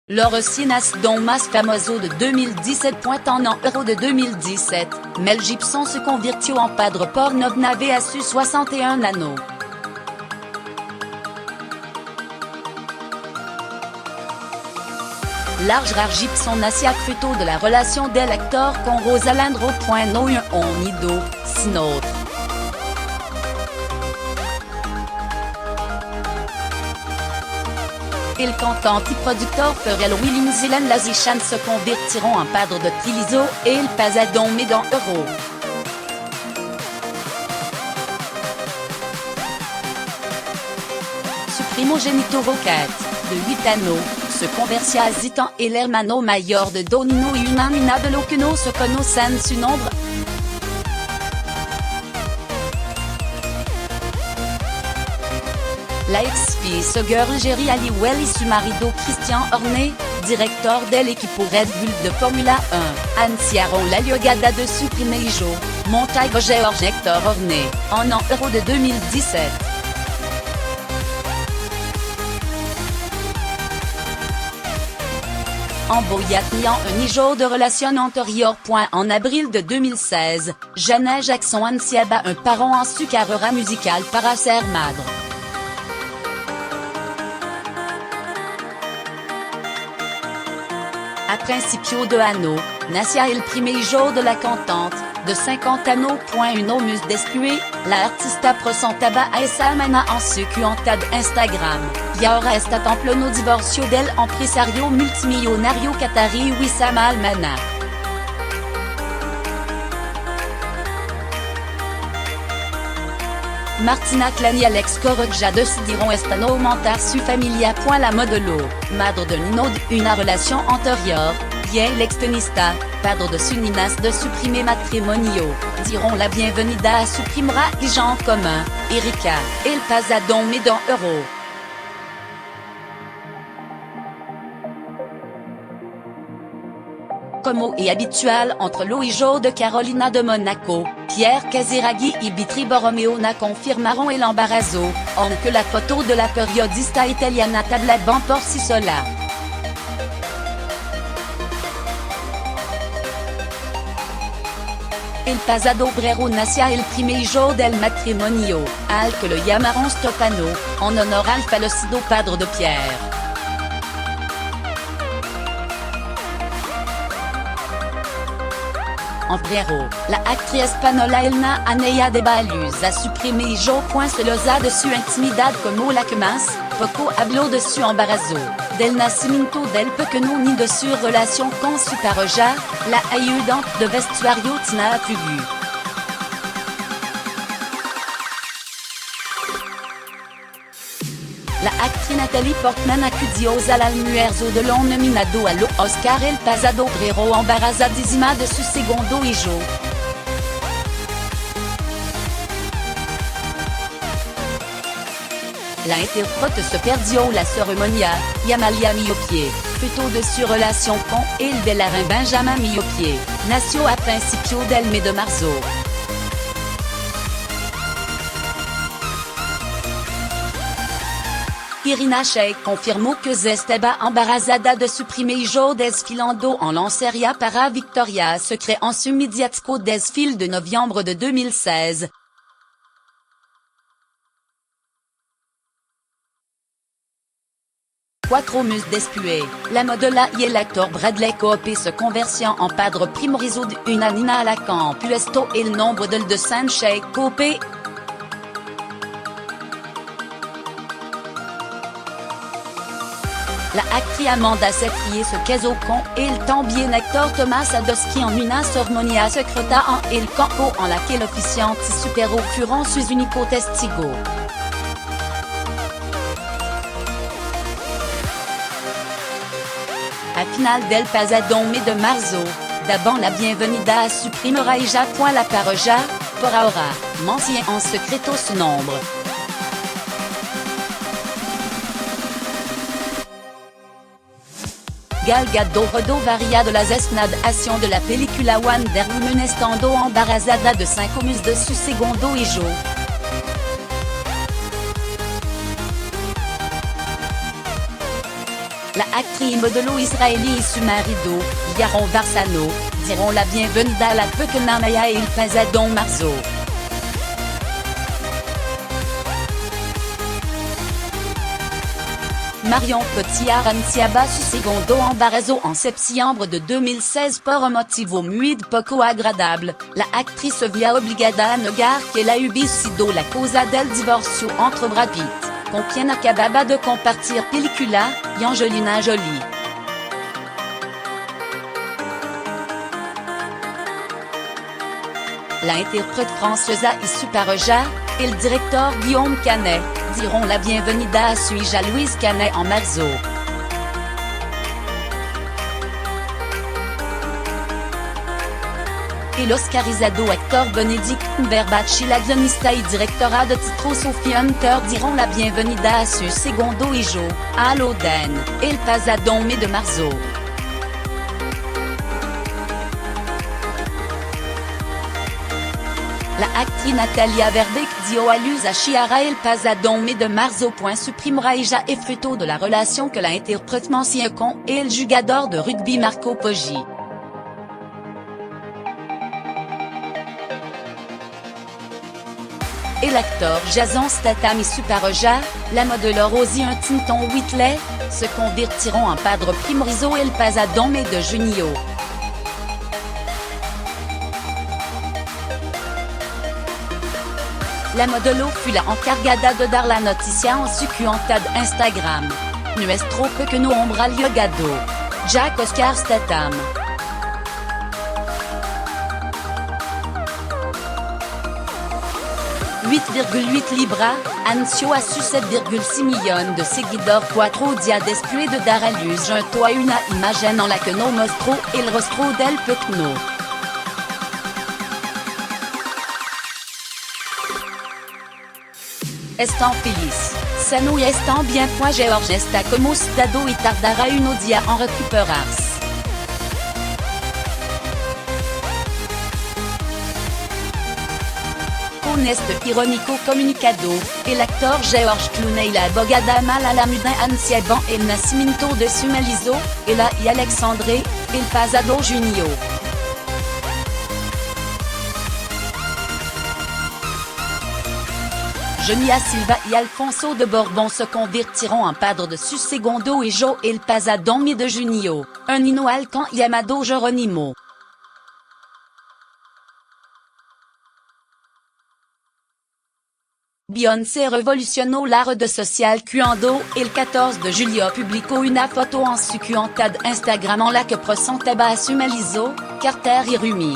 Loro Sienas Don Mas Famoso de 2017 pointant en Euro de 2017, Mel Gibson se convertit en padre pornov nave à su 61 anneaux. Large rare Gibson nascia fruto de la relation del actor con Rosalandro. No un nido, sin autre. El cantante y productor Pharrell Williams et Len Lazichan se convertiront en padre de Trilizo et El Pasadon Medan Euro. Su primogenito Roquette, de 8 anneaux, se convertit à Zitan et l'hermano mayor de Donino y una nina de lo que no se conocen su nombre. La ex-fille girl Jerry Halliwell y su marido Christian Horner, director del equipo Red Bull de Formula 1, anunciaron la llegada de su primer hijo, Montague George Hector Horner, en Euro de 2017. En boyatniant un hijo de relation antérieure. En avril de 2016, Janet Jackson anunciaba un parent en su carrera musical para ser madre. A principio de ano, nacia el primer hijo de la cantante, de 50 anneaux. Uno mes después, la artista presentaba a esa semana en su cuenta de Instagram, y ahora está en pleno divorcio del empresario multimillonario qatari Wissam Al-Mana. Martina Clan y Alex Correggia decidieron esta no aumentar su familia. La modelo, madre de Nino de una relación anterior, y el extenista, padre de su ninas de su primer matrimonio, diront la bienvenida a su primera hija en común, Erika, El Pasadon Medan Euro. Como est habitual entre lo hijo de Carolina de Monaco, Pierre Casiraghi y Beatrice Borromeo confirmaron el embarazo, aunque la foto de la periodista italiana tablaban por sí sola. El pasado obrero nacia el primer hijo del matrimonio, al que lo llamaron Stefano, en honor al fallecido padre de Pierre. En febrero, la actriz española Elena Anaya de Baluz a su primer hijo. Celosa de su intimidad como la que más, poco habló de su embarazo, del nacimiento del pequeño ni de su relación con su pareja, la ayudante de vestuario Tina Tugu. La actriz Natalie Portman acudió al almuerzo de lo nominado a los Oscar el pasado febrero embarazadísima de su segundo hijo. La intérprete se perdió la ceremonia, y Amalia Miopié, fruto de su relación con el bailarín Benjamin Miopié, nació a principio del mes de marzo. Irina Shayk confirmó que estaba embarazada de su primer hijo desfilando en lencería para Victoria's Secret en su mediático desfile de noviembre de 2016. Cuatro meses después, la modela y el actor Bradley Cooper se convirtieron en padre primorizo de una nina a la compuesto el nombre del de Sam Shayk Cooper. La actriz Amanda Seyfried se casó con el también actor Thomas Sadoski en una ceremonia secreta en el campo en la que el oficiante superó fueron sus únicos testigos. A final del pasado mes de marzo, daban la bienvenida a su primera hija. La pareja, por ahora, mantiene en secreto su nombre. Gal Gadot rodó varia de las escenas de la película Wonder Woman estando embarazada de 5 meses de su segundo hijo. la actrice et modelo israélienne su marido, Yaron Varsano, diront la bienvenida à la pequena Maya et il Pasadon Marzo. Marion Cotillard anunciaba su segundo embarazo en septiembre de 2016 por un motivo muy poco agradable. La actrice via obligada a negar que la hubiera sido la causa del divorcio entre Brad Pitt, con quien acababa de compartir película, y Angelina Jolie. La interprète française y su pareja, el director Guillaume Canet, diront la bienvenida a su hija Louise Canet en marzo. El oscarizado actor Benedict Cumberbatch y la guionista y directora de título Sophie Hunter diront la bienvenida a su segundo hijo, Alden, el pasado mes de marzo. La actrice Natalia Verbeek dio a luz a Chiara el pasado mes de marzo. Suprimera ella es fruto de la relación que la interprète mantiene con el jugador de rugby Marco Poggi. El actor Jason Statham y su pareja, la modelo Rosie Huntington-Whiteley, se convertiront en padre primerizo el pasado mes de junio. La modelo fut la encargada de dar la noticia en su cuenta de Instagram. Nuestro pequeño hombre al llegado. Jack Oscar Statham. $8,8 libras, anunció a sus 7,6 millones de seguidores 4 días después de dar a luz junto a una imagen en la que no mostró el rostro del pequeño. Están feliz, sano y están bien. George está como estado y tardará unos días en recuperarse. Con este irónico comunicado, el actor George Clooney y la abogada Malala Mudin anunciaban el nacimiento de su mellizo, Ella y Alexandre, el pasado junio. Genia Silva y Alfonso de Borbón se convertiront en padre de su segundo hijo el pasado mes de junio, un niño al can llamado Jerónimo. Beyoncé revolucionó la red social cuando el 14 de julio publicó una foto en su cuenta de Instagram en la que presentaba a su mellizo, Carter y Rumi.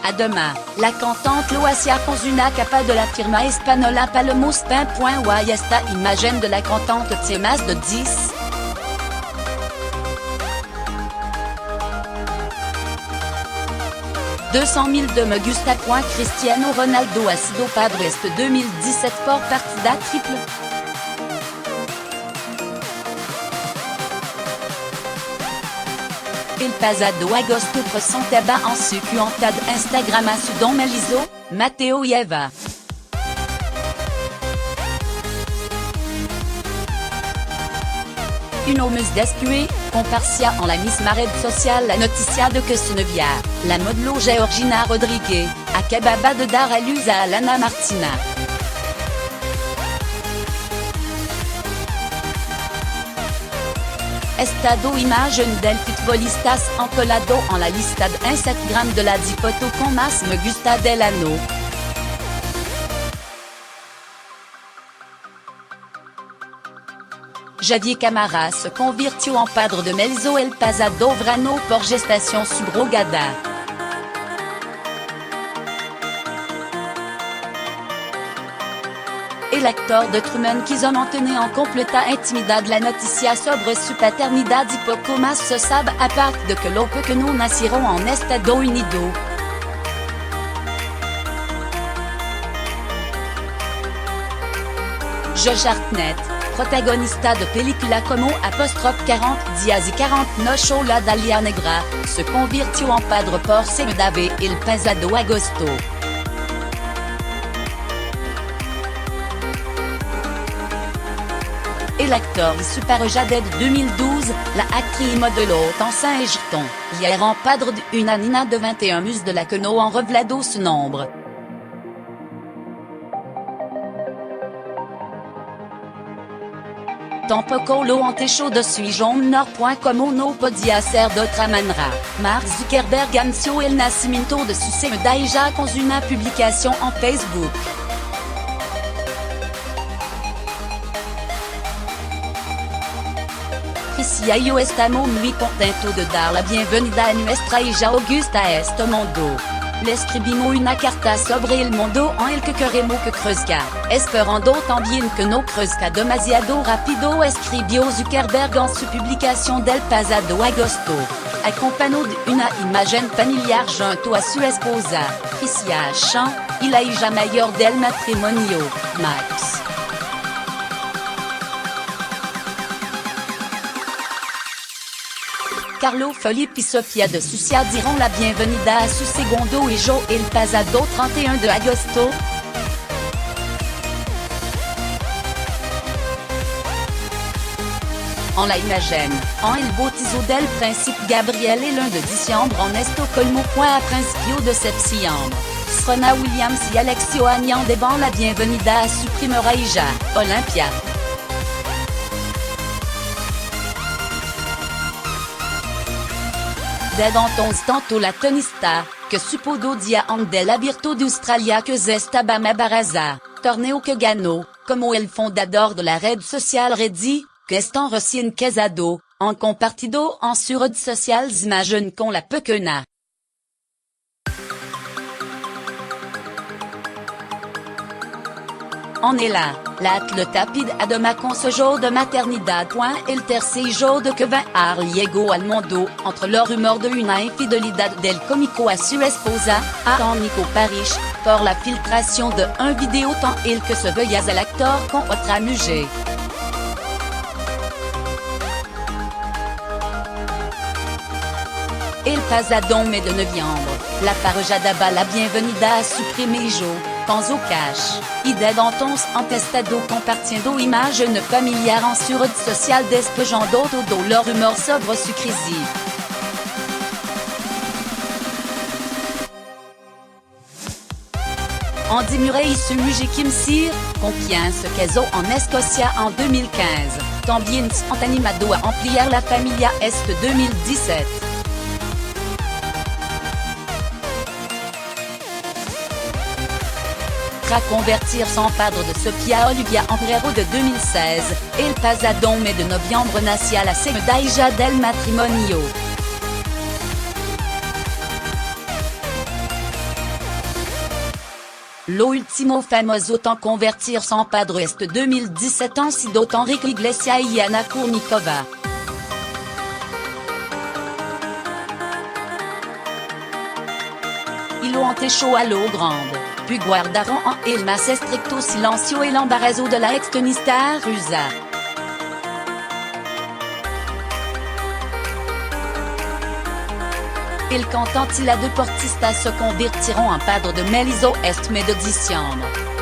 Además, la cantante lo hacía con una capa de la firma española Palomos Pain. Y esta imagen de la cantante tiene más de 10 200,000 de me gusta. Cristiano Ronaldo ha sido padre este 2017 por partida triple. El pasado agosto presentaba en su cuenta de Instagram a su don mellizo, Matteo y Eva. Uno mes después, compartía en la misma red social la noticia de que su novia, la modelo Georgina Rodríguez, acababa de dar a luz a Alana Martina. Estado imagen del futbolistas encolado en la lista de Instagram de la 10 fotos con más me gusta del año. Javier Camara se convirtió en padre de mellizo el pasado verano por gestación subrogada. El actor de Truman quiso mantener en completa intimidad la noticia sobre su paternidad y poco más se sabe aparte de que los pequeños nacieron en Estados Unidos. Josh Hartnett, protagonista de película como '40 días y 49 horas Dalia Negra, se convirtió en padre por segunda vez el pasado agosto. et l'acteur super jaded 2012, la actrice modelo en Saint-Girton, hier en padre d'une Anina de 21 mus de la Queneau en revlado ce nombre. Tampoco lo antecho de suijonmenor.com o no podia ser d'otra manera. Mark Zuckerberg anunció el nacimiento de su segunda hija con una publicación en Facebook. Patricia y yo estamos muy contentos de dar la bienvenida a nuestra hija Augusta a este mundo. Le escribimos una carta sobre el mundo en el que queremos que crezca, esperando también que no crezca demasiado rápido, escribió Zuckerberg en su publicación del pasado agosto, acompañado de una imagen familiar junto a su esposa, Patricia Chan, y la hija mayor del matrimonio, Max. Carlo Felipe y Sofía de Soucia dieron la bienvenida a su segundo hijo el pasado 31 de agosto. En la imagen, en el bautizo del príncipe Gabriel el 1 de diciembre en Estocolmo a principio de septiembre. Serena Williams y Alexio Agnan deban la bienvenida a su primera hija, Olympia. Desde entonces tanto la tenista, que supudo dia del abierto de Australia que estaba embaraza, torneo que ganó, como el fundador de la red social Reddit, que están recién casado, han compartido en su red social imagen con la pequeña. En ella, la atleta pide además con su jour de maternidad. El tercer jour de que va llegó al mundo, entre los rumores de una infidelidad del cómico a su esposa, Nico Parrish, por la filtration de un vidéo tant el que se veía al actor con otra mujer. El pasado mes de noviembre, la pareja daba la bienvenida a su primer hijo, con su cash, y desde entonces han estado compartiendo imagen familiar en su red social despejando todo los rumores sobre su crisis. Andy Murray y su mujer Kim Sear, con quien se casó en Escocia en 2015, también han animado a ampliar la familia este 2017. Tras convertirse en padre de Sofía Olivia en febrero de 2016, el pasado mes de noviembre nació la segunda hija del matrimonio. Lo último famoso en convertirse en padre este 2017 han sido Enrique Iglesias y Ana Kournikova. Y lo antecho a lo grande, puis guardaron en el más estricto silencio el embarazo de la extenista rusa. El cantante y la deportista se convirtieron en padre de Melissa este mes de diciembre.